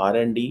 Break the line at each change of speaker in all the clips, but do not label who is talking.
R&D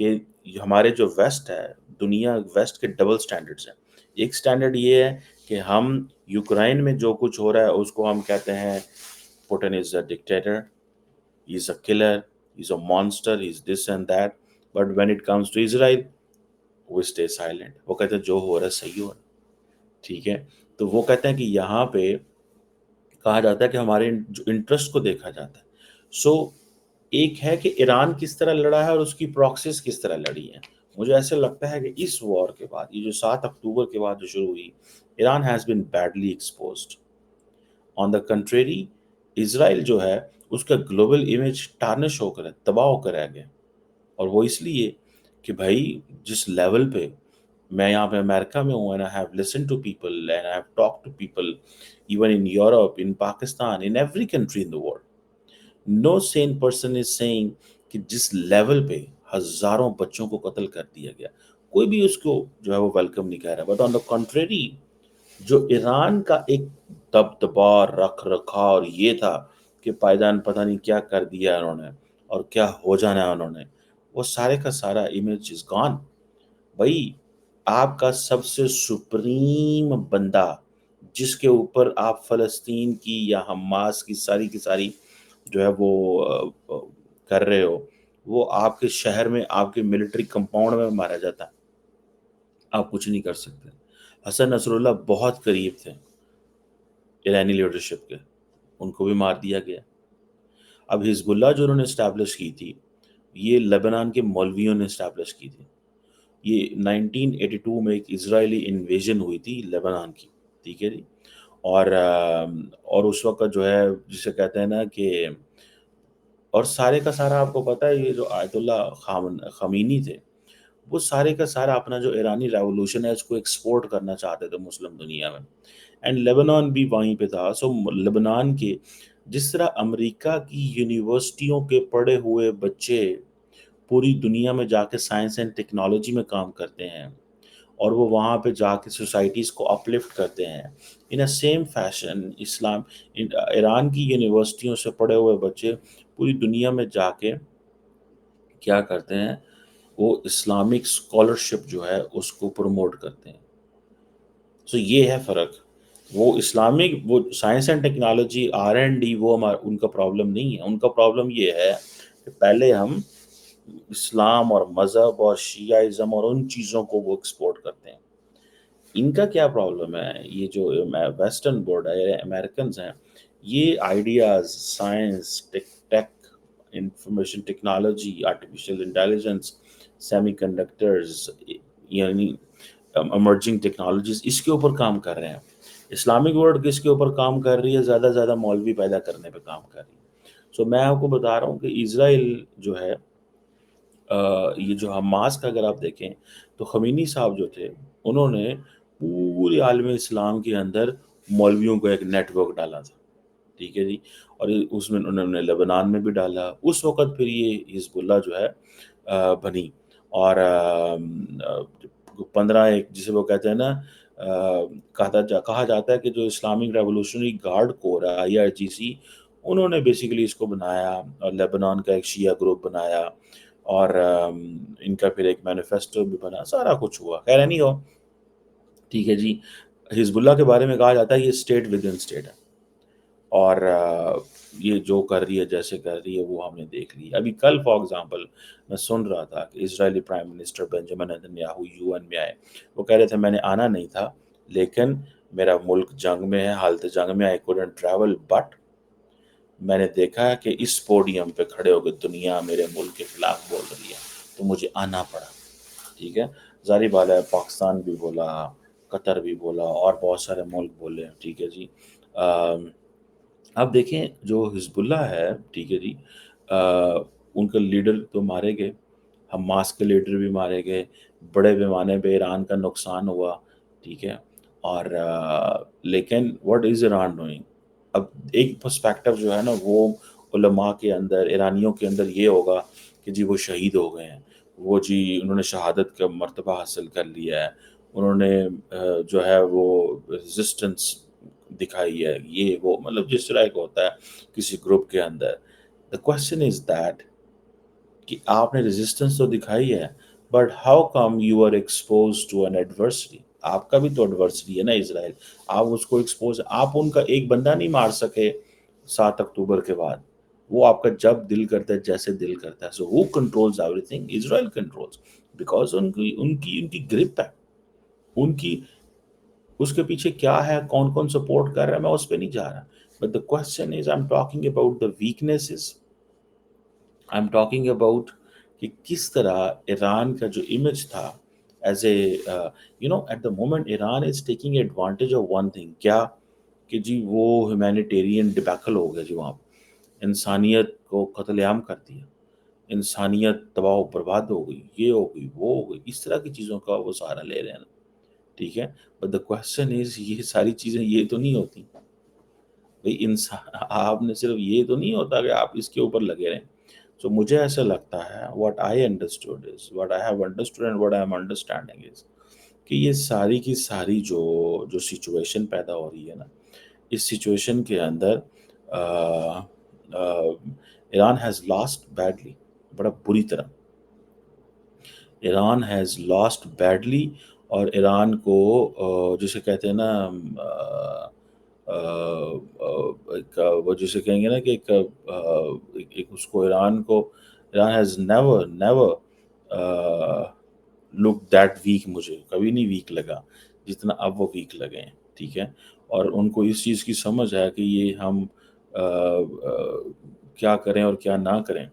کہ ہمارے جو ویسٹ ہے، دنیا ویسٹ کے ڈبل سٹینڈرڈز ہیں۔ ایک سٹینڈرڈ یہ ہے کہ ہم یوکرائن میں جو کچھ ہو رہا ہے اس کو ہم کہتے ہیں Putin is a dictator, he is a killer, he is a monster, he is this and that, but when it comes to Israel وہ اسٹے سائلنٹ، وہ کہتے ہیں جو ہو رہا ہے صحیح ہو رہا ہے، ٹھیک ہے۔ تو وہ کہتے ہیں کہ یہاں پہ کہا جاتا ہے کہ ہمارے جو انٹرسٹ کو دیکھا جاتا ہے۔ سو ایک ہے کہ ایران کس طرح لڑا ہے اور اس کی پراکسیز کس طرح لڑی ہیں۔ مجھے ایسے لگتا ہے کہ اس وار کے بعد، یہ جو 7 اکتوبر کے بعد جو شروع ہوئی، Iran has been badly exposed. On the contrary, Israel جو ہے اس کا گلوبل امیج ٹارنش ہو کر ہے، تباہ ہو کر رہ گیا، اور وہ اس لیے کہ بھائی جس لیول پہ میں یہاں پہ امریکہ میں ہوں، and I have listened to people and I have talked to people even in Europe, in Pakistan, in every country in the world. No sane person is saying کہ جس لیول پہ ہزاروں بچوں کو قتل کر دیا گیا، کوئی بھی اس کو جو ہے وہ ویلکم نہیں کہہ رہا۔ بٹ آن دا کنٹریری، جو ایران کا ایک دبدبا رکھ رکھا اور یہ تھا کہ پائیدان پتہ نہیں کیا کر دیا انہوں نے اور کیا ہو جانا ہے انہوں نے، وہ سارے کا سارا امیج از گون۔ بھائی آپ کا سب سے سپریم بندہ جس کے اوپر آپ فلسطین کی یا حماس کی ساری جو ہے وہ کر رہے ہو، وہ آپ کے شہر میں آپ کے ملٹری کمپاؤنڈ میں مارا جاتا ہے، آپ کچھ نہیں کر سکتے۔ حسن نصر اللہ بہت قریب تھے ایرانی لیڈرشپ کے، ان کو بھی مار دیا گیا۔ اب حزب اللہ جو انہوں نے اسٹیبلش کی تھی، یہ لبنان کے مولویوں نے اسٹیبلش کی تھی۔ یہ 1982 میں ایک اسرائیلی انویژن ہوئی تھی لبنان کی، ٹھیک ہے جی، اور اس وقت جو ہے جسے کہتے ہیں نا کہ، اور سارے کا سارا آپ کو پتہ ہے یہ جو آیت اللہ خمینی تھے، وہ سارے کا سارا اپنا جو ایرانی ریولوشن ہے اس کو ایکسپورٹ کرنا چاہتے تھے مسلم دنیا میں، اینڈ لیبنان بھی وہیں پہ تھا۔ سو لیبنان کے جس طرح امریکہ کی یونیورسٹیوں کے پڑھے ہوئے بچے پوری دنیا میں جا کے سائنس اینڈ ٹیکنالوجی میں کام کرتے ہیں اور وہ وہاں پہ جا کے سوسائٹیز کو اپلفٹ کرتے ہیں، ان اے سیم فیشن ایران کی یونیورسٹیوں سے پڑھے ہوئے بچے پوری دنیا میں جا کے کیا کرتے ہیں، وہ اسلامک اسکالرشپ جو ہے اس کو پروموٹ کرتے ہیں۔ سو یہ ہے فرق۔ وہ اسلامک، وہ سائنس اینڈ ٹیکنالوجی R&D وہ ان کا پرابلم نہیں ہے، ان کا پرابلم یہ ہے کہ پہلے ہم اسلام اور مذہب اور شیعہ اور ان چیزوں کو وہ ایکسپورٹ کرتے ہیں۔ ان کا کیا پرابلم ہے، یہ جو ویسٹرن بورڈ ہے، امریکنز ہیں، یہ ideas, science, tech, information technology, artificial intelligence, semiconductors, یعنی ایمرجنگ ٹیکنالوجیز، اس کے اوپر کام کر رہے ہیں۔ اسلامک ورلڈ کس کے اوپر کام کر رہی ہے؟ زیادہ سے زیادہ مولوی پیدا کرنے پہ کام کر رہی ہے۔ سو میں آپ کو بتا رہا ہوں کہ اسرائیل جو ہے، یہ جو حماس کا اگر آپ دیکھیں تو خمینی صاحب جو تھے انہوں نے پورے عالم اسلام کے اندر مولویوں کا ایک نیٹ ورک ڈالا تھا، ٹھیک ہے جی، اور اس میں انہوں نے لبنان میں بھی ڈالا۔ اس وقت پھر یہ حزب اللہ جو ہے بنی، اور 15 جسے وہ کہتے ہیں نا، کہا جاتا ہے کہ جو اسلامک ریولوشنری گارڈ کور ہے IRGC، انہوں نے بیسیکلی اس کو بنایا اور لیبنان کا ایک شیعہ گروپ بنایا، اور ان کا پھر ایک مینیفیسٹو بھی بنا، سارا کچھ ہوا، خیر نہیں ہو، ٹھیک ہے جی۔ حزب اللہ کے بارے میں کہا جاتا ہے یہ اسٹیٹ ود ان اسٹیٹ ہے، اور یہ جو کر رہی ہے جیسے کر رہی ہے وہ ہم نے دیکھ لی۔ ابھی کل فار ایگزامپل میں سن رہا تھا کہ Israeli prime minister Benjamin Netanyahu UN میں آئے، وہ کہہ رہے تھے میں نے آنا نہیں تھا لیکن میرا ملک جنگ میں ہے، حالت جنگ میں، I couldn't travel، بٹ میں نے دیکھا کہ اس پوڈیم پہ کھڑے ہو کے دنیا میرے ملک کے خلاف بول رہی ہے تو مجھے آنا پڑا، ٹھیک ہے۔ ظاہری بات ہے پاکستان بھی بولا، قطر بھی بولا، اور بہت سارے ملک بولے، ٹھیک ہے جی۔ اب دیکھیں جو حزب اللہ ہے، ٹھیک ہے جی، ان کا لیڈر تو مارے گئے، حماس کے لیڈر بھی مارے گئے، بڑے پیمانے پہ ایران کا نقصان ہوا، ٹھیک ہے، اور لیکن واٹ از ایران ڈوئنگ؟ اب ایک پرسپیکٹو جو ہے نا وہ علماء کے اندر، ایرانیوں کے اندر یہ ہوگا کہ جی وہ شہید ہو گئے ہیں، وہ جی انہوں نے شہادت کا مرتبہ حاصل کر لیا ہے، انہوں نے جو ہے وہ ریزسٹنس دکھائی ہے، یہ وہ، مطلب جس طرح کا ہوتا ہے کسی گروپ کے اندر۔ دا کوشچن از دیٹ کہ آپ نے ریزسٹنس تو دکھائی ہے، but how come you are expose to an adversary. آپ کا بھی تو ایڈورسری ہے نا اسرائیل. آپ اس کو ایکسپوز، آپ ان کا ایک بندہ نہیں مار سکے 7 اکتوبر کے بعد. وہ آپ کا جب دل کرتا ہے جیسے دل کرتا ہے. So who controls everything? Israel controls. Because ان کی گرپ ہے ان کی. اس کے پیچھے کیا ہے، کون کون سپورٹ کر رہا ہے، میں اس پہ نہیں جا رہا. But the question is I am talking about the weaknesses. I am talking about کہ کس طرح ایران کا جو امیج تھا as a at the moment Iran is taking advantage of one thing. کیا کہ جی وہ ہیومینیٹیرین ڈبیکل ہو گیا جی وہاں پہ. انسانیت کو قتل عام کر دیا، انسانیت تباہ و برباد ہو گئی، یہ ہو گئی وہ ہو گئی، اس طرح کی چیزوں کا وہ سہارا لے رہے ہیں نا. ٹھیک ہے. بٹ دا کوشچن از یہ ساری چیزیں یہ تو نہیں ہوتی بھائی. انسان آپ نے صرف یہ تو نہیں ہوتا کہ آپ اس کے اوپر لگے رہیں. سو مجھے ایسا لگتا ہے what I understood is what I have understood and what I am understanding is کہ یہ ساری کی ساری جو سچویشن پیدا ہو رہی ہے نا، اس سچویشن کے اندر ایران ہیز لاسٹ بیڈلی، بڑا بری طرح. Iran has lost badly. اور ایران کو جسے کہتے ہیں نا وہ جسے کہیں گے نا کہ ایک اس کو Iran has never never look that weak. مجھے کبھی نہیں ویک لگا جتنا اب وہ ویک لگے ہیں. ٹھیک ہے. اور ان کو اس چیز کی سمجھ ہے کہ یہ ہم کیا کریں اور کیا نہ کریں.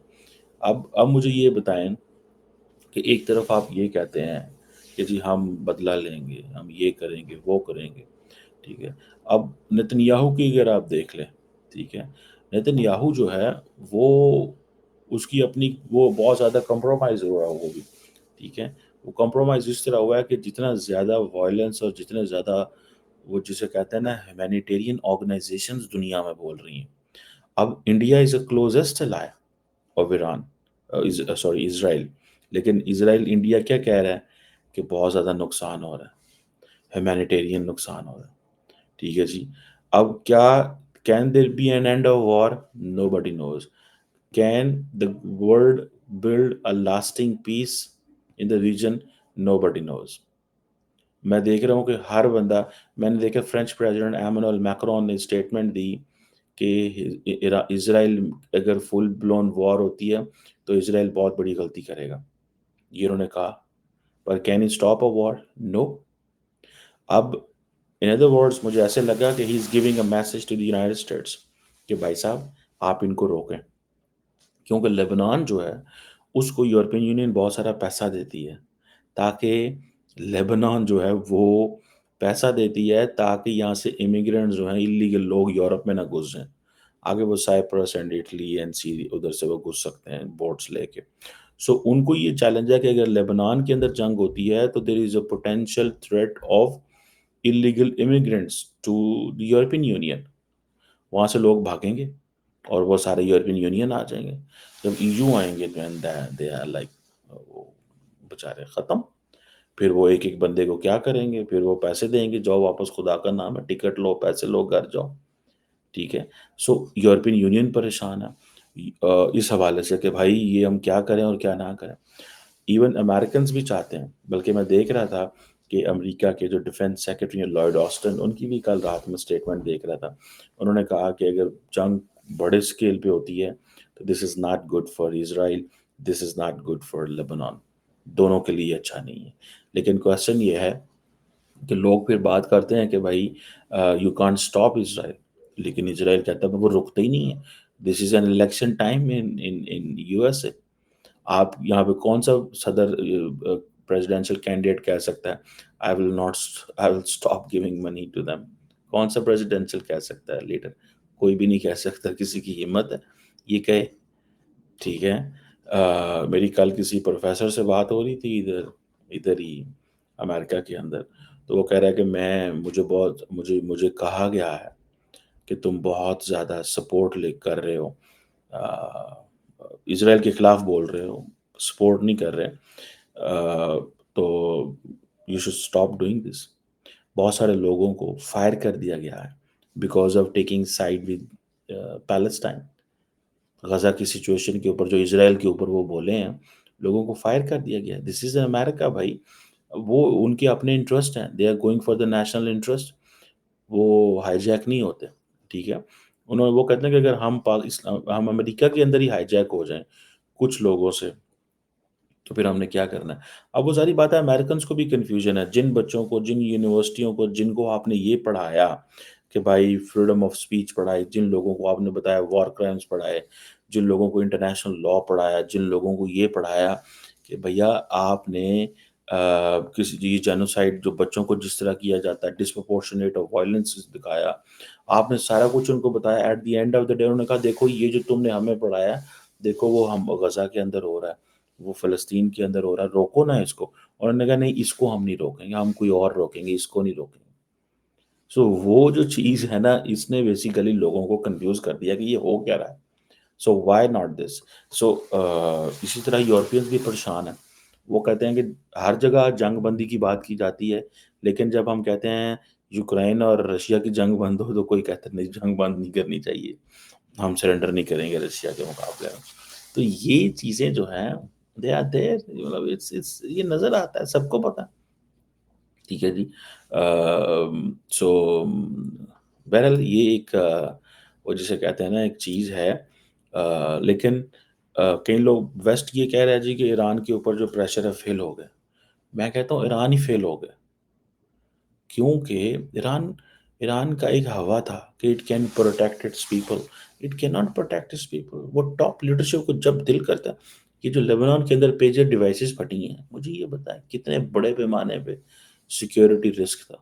اب مجھے یہ بتائیں کہ ایک طرف آپ یہ کہتے ہیں کہ جی ہم بدلہ لیں گے، ہم یہ کریں گے وہ کریں گے. ٹھیک ہے. اب نتن یاہو کی اگر آپ دیکھ لیں، ٹھیک ہے، نتن یاہو جو ہے وہ اس کی اپنی وہ بہت زیادہ کمپرومائز ہوا ہے وہ بھی. ٹھیک ہے. وہ کمپرومائز اس طرح ہوا ہے کہ جتنا زیادہ وائلنس اور جتنے زیادہ وہ جسے کہتے ہیں نا ہیومینیٹیرین آرگنائزیشنز دنیا میں بول رہی ہیں. اب India is a closest ally of Iran, sorry Israel. لیکن اسرائیل انڈیا کیا کہہ رہا ہے کہ بہت زیادہ نقصان ہو رہا ہے، ہیومینیٹیرین نقصان ہو رہا ہے. ٹھیک ہے جی. اب کیا can there be an end of war? Nobody knows. Can the world build a lasting peace in the region? Nobody knows. میں دیکھ رہا ہوں کہ ہر بندہ، میں نے دیکھا فرینچ پریزیڈنٹ ایمانوئل میکرون نے اسٹیٹمنٹ دی کہ اسرائیل اگر فل بلون وار ہوتی ہے تو اسرائیل بہت بڑی غلطی کرے گا، یہ انہوں نے کہا. پر can he stop a war? No. اب ان ادر ورڈس مجھے ایسے لگا کہ he is giving a message to the United States کہ بھائی صاحب آپ ان کو روکیں. کیونکہ لیبنان جو ہے اس کو یورپین یونین بہت سارا پیسہ دیتی ہے تاکہ لیبنان جو ہے وہ پیسہ دیتی ہے تاکہ یہاں سے امیگرینٹ جو ہیں اللیگل لوگ یورپ میں نہ گھس جائیں. آگے وہ سائپرس اینڈ اٹلی اینڈ سی ادھر سے وہ گھس سکتے ہیں بوٹس لے کے. سو ان کو یہ چیلنج ہے کہ اگر لیبنان کے اندر جنگ ہوتی ہے تو there is a potential threat of illegal immigrants to the European Union. وہاں سے لوگ بھاگیں گے اور وہ سارے یورپین یونین آ جائیں گے. جب ایو آئیں گے تو دے آر لائک وہ بیچارے ختم. پھر وہ ایک ایک بندے کو کیا کریں گے؟ پھر وہ پیسے دیں گے، جاؤ واپس، خدا کا نام ہے، ٹکٹ لو، پیسے لو، گھر جاؤ. ٹھیک ہے. سو یورپین یونین پریشان ہے اس حوالے سے کہ بھائی یہ ہم کیا کریں اور کیا نہ کریں. ایون امریکنز بھی چاہتے ہیں. بلکہ میں دیکھ رہا تھا کہ امریکہ کے جو ڈیفینس سیکرٹری ہیں لائڈ آسٹن، ان کی بھی کل رات میں اسٹیٹمنٹ دیکھ رہا تھا. انہوں نے کہا کہ اگر جنگ بڑے اسکیل پہ ہوتی ہے تو this is not good for Israel, this is not good for Lebanon. دونوں کے لیے اچھا نہیں ہے. لیکن کوشچن یہ ہے کہ لوگ پھر بات کرتے ہیں کہ بھائی یو کانٹ اسٹاپ اسرائیل. لیکن اسرائیل کہتا ہے وہ رکتے ہی نہیں ہے. This is an election time in U S A. آپ یہاں پہ کون سا صدر پریزیڈینشیل کینڈیڈیٹ کہہ سکتا ہے I will stop giving money to them? کون سا پریزیڈینشیل کہہ سکتا ہے لیڈر؟ کوئی بھی نہیں کہہ سکتا. کسی کی ہمت ہے یہ کہے؟ ٹھیک ہے. میری کل کسی پروفیسر سے بات ہو رہی تھی ادھر ہی امریکہ کے اندر. تو وہ کہہ رہا ہے کہ مجھے کہا گیا ہے کہ تم بہت زیادہ سپورٹ کر رہے ہو، اسرائیل کے خلاف بول رہے ہو، سپورٹ نہیں کر رہے. تو you should stop doing this. بہت سارے لوگوں کو فائر کر دیا گیا ہے because of taking side with Palestine. Gaza کی سچویشن کے اوپر جو اسرائیل کے اوپر وہ بولے ہیں، لوگوں کو فائر کر دیا گیا. دس از امیرکا بھائی. وہ ان کے اپنے انٹرسٹ ہیں، they are going for the national interest. وہ ہائی جیک نہیں ہوتے. ٹھیک ہے. وہ کہتے ہیں کہ اگر ہم امریکہ کے اندر ہی ہائی جیک ہو جائیں کچھ لوگوں سے تو پھر ہم نے کیا کرنا ہے. اب وہ ساری بات ہے، امیرکنس کو بھی کنفیوژن ہے. جن بچوں کو، جن یونیورسٹیوں کو، جن کو آپ نے یہ پڑھایا کہ بھائی فریڈم آف سپیچ پڑھائے، جن لوگوں کو آپ نے بتایا وار کرائمز پڑھائے، جن لوگوں کو انٹرنیشنل لا پڑھایا، جن لوگوں کو یہ پڑھایا کہ بھیا آپ نے کسی یہ جینوسائڈ جو بچوں کو جس طرح کیا جاتا ہے، ڈسپرپورشنیٹ آف وائلنس دکھایا، آپ نے سارا کچھ ان کو بتایا. At the end of the day انہوں نے کہا دیکھو یہ جو تم نے ہمیں پڑھایا، دیکھو وہ ہم غزہ کے اندر ہو رہا ہے، وہ فلسطین کے اندر ہو رہا ہے، روکو نا اس کو. اور انہوں نے کہا نہیں اس کو ہم نہیں روکیں گے، ہم کوئی اور روکیں گے، اس کو نہیں روکیں گے. سو وہ جو چیز ہے نا، اس نے بیسیکلی لوگوں کو کنفیوز کر دیا کہ یہ ہو کیا رہا ہے. So why not this. سو اسی طرح یورپینز بھی پریشان ہیں. وہ کہتے ہیں کہ ہر جگہ جنگ بندی کی بات کی جاتی ہے، لیکن جب ہم کہتے ہیں یوکرین اور رشیا کی جنگ بند ہو تو کوئی کہتا نہیں جنگ بند نہیں کرنی چاہیے، ہم سرنڈر نہیں کریں گے رشیا کے مقابلے میں. تو یہ چیزیں جو ہیں دے آر دیر، یہ نظر آتا ہے، سب کو پتا. ٹھیک ہے جی. سو بہرحال یہ ایک وہ جسے کہتے ہیں نا ایک چیز ہے. لیکن کئی لوگ ویسٹ یہ کہہ رہے ہیں جی کہ ایران کے اوپر جو پریشر ہے فیل ہو گئے. میں کہتا ہوں ایران ہی فیل ہو گئے، کیونکہ ایران کا ایک ہوا تھا کہ it can protect its people. It can not protect its people. وہ ٹاپ لیڈرشپ کو جب دل کرتا ہے. یہ جو لیبنان کے اندر پیجر ڈیوائسز پھٹی ہیں، مجھے یہ بتائیں کتنے بڑے پیمانے پہ سیکیورٹی رسک تھا،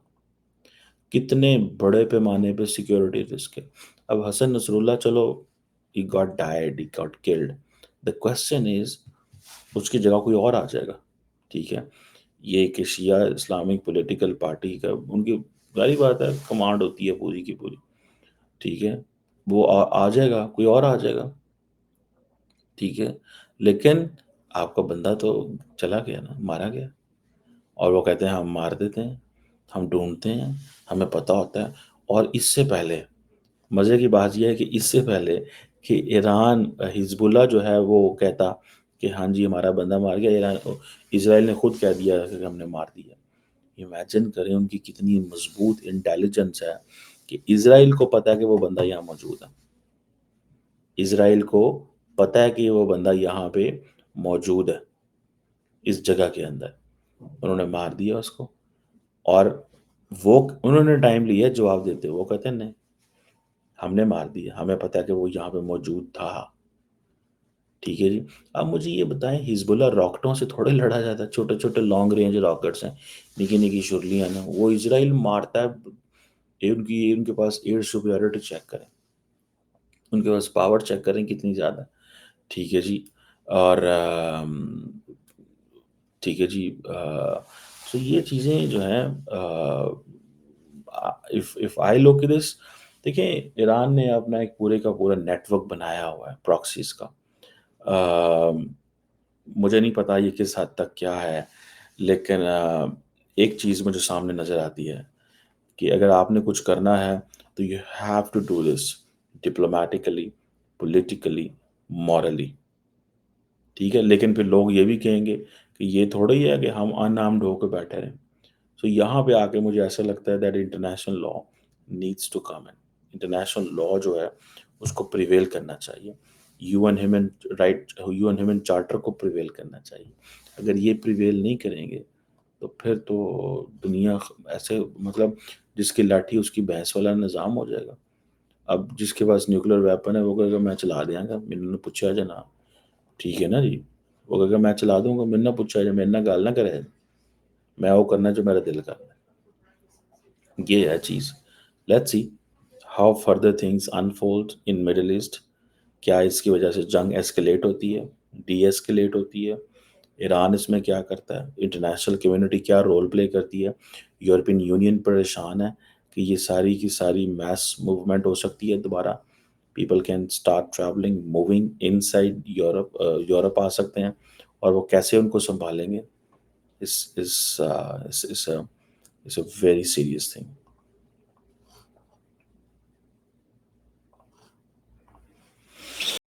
کتنے بڑے پیمانے پہ سیکیورٹی رسک ہے. اب حسن نصر اللہ چلو he got died, he got killed. The question is اس کی جگہ کوئی اور آ جائے گا. ٹھیک ہے. یہ کہ شیعہ اسلامک پولیٹیکل پارٹی کا ان کی ظاہری بات ہے کمانڈ ہوتی ہے پوری کی پوری. ٹھیک ہے. وہ آ جائے گا، کوئی اور آ جائے گا. ٹھیک ہے. لیکن آپ کا بندہ تو چلا گیا نا، مارا گیا. اور وہ کہتے ہیں ہم مار دیتے ہیں، ہم ڈھونڈتے ہیں، ہمیں پتہ ہوتا ہے. اور اس سے پہلے مزے کی بات یہ ہے کہ اس سے پہلے کہ ایران حزب اللہ جو ہے وہ کہتا کہ ہاں جی ہمارا بندہ مار گیا، اسرائیل نے خود کہہ دیا کہ ہم نے مار دیا. امیجن کریں ان کی کتنی مضبوط انٹیلیجنس ہے کہ اسرائیل کو پتہ ہے کہ وہ بندہ یہاں موجود ہے. اسرائیل کو پتہ ہے کہ وہ بندہ یہاں پہ موجود ہے اس جگہ کے اندر. انہوں نے مار دیا اس کو. اور وہ انہوں نے ٹائم لیا جواب دیتے، وہ کہتے ہیں نہیں ہم نے مار دیا، ہمیں پتہ ہے کہ وہ یہاں پہ موجود تھا. ٹھیک ہے جی. اب مجھے یہ بتائیں حزب اللہ راکٹوں سے تھوڑے لڑا جاتا ہے، چھوٹے چھوٹے لانگ رینج راکٹس ہیں، نکی نکی شرلیاں ہیں، وہ اسرائیل مارتا ہے. ان کے پاس ایئر سپیریورٹی چیک کریں، ان کے پاس پاور چیک کریں کتنی زیادہ. ٹھیک ہے جی. اور ٹھیک ہے جی. تو یہ چیزیں جو ہیں if I look at this، دیکھیں ایران نے اپنا ایک پورے کا پورا نیٹ ورک بنایا ہوا ہے پراکسیز کا. مجھے نہیں پتا یہ کس حد تک کیا ہے، لیکن ایک چیز مجھے سامنے نظر آتی ہے کہ اگر آپ نے کچھ کرنا ہے تو you have to do this diplomatically, politically, morally. ٹھیک ہے. لیکن پھر لوگ یہ بھی کہیں گے کہ یہ تھوڑا ہی ہے کہ ہم ان آرمڈ ہو کے بیٹھے رہیں. سو یہاں پہ آ کے مجھے ایسا لگتا ہے that international law needs to come in. International law جو ہے اس کو پریویل کرنا چاہیے. یو این ہیومن چارٹر کو پریویل کرنا چاہیے. اگر یہ پریویل نہیں کریں گے تو پھر تو دنیا ایسے مطلب جس کی لاٹھی اس کی بھینس والا نظام ہو جائے گا. اب جس کے پاس نیوکلیر ویپن ہے وہ کہے گا میں چلا دیا گا، میں نے پوچھا جناب. ٹھیک ہے نا جی. وہ کہے گا میں چلا دوں گا، میں نے پوچھا جائے، میرے نہ گال نہ کرے، میں وہ کرنا جو میرا دل کرنا. یہ ہے چیز. Let's see how further things unfold in Middle East. کیا اس کی وجہ سے جنگ ایسکلیٹ ہوتی ہے، ڈی ایسکلیٹ ہوتی ہے، ایران اس میں کیا کرتا ہے، انٹرنیشنل کمیونٹی کیا رول پلے کرتی ہے. یورپین یونین پریشان ہے کہ یہ ساری کی ساری میس موومنٹ ہو سکتی ہے دوبارہ. People can start travelling moving inside Europe, Europe آ سکتے ہیں. اور وہ کیسے ان کو سنبھالیں گے، it's a very serious thing.